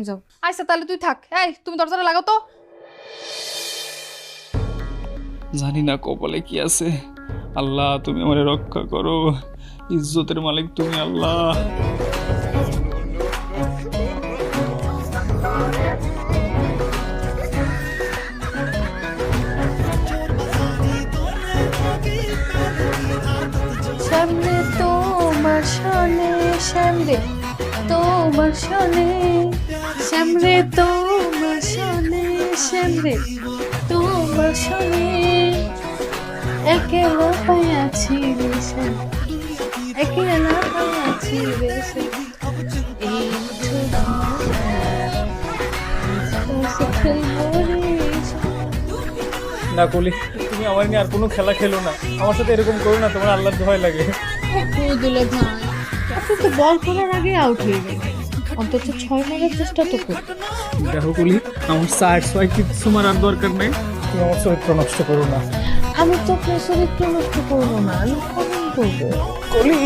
যাও। আচ্ছা তাহলে তুই থাক। এই তুমি দরজাটা লাগাও তো। জানি না কপালে কি আছে। আল্লাহ তুমি আমারে রক্ষা করো, ইজ্জতের মালিক তুমি আল্লাহ। সামনে তোমার সনে সামনে তোমার সনে সামনে তোমার সনে সামনে তোমার সনে একেলা পাইয়াছি রেশে একেলা পাইয়াছি রেশে এই না কলি, তুমি আমার নিয়ে আর কোনো খেলা খেলো না, আমার সাথে এরকম করো না, তোমার আল্লাহর দোহাই লাগে। দুলা ভাই আপনি তো বল করার আগে আউট হয়ে গেলেন, অন্তত 6 মারার চেষ্টা তো করুন। দেখো কলি, আমার সাইড সোয়াই কিছু মারার দরকার নেই, তুমি আমার চরিত্র নষ্ট করো না। আমি তো আপনার চরিত্র নষ্ট করবো না, আমি খনন করবো। কলি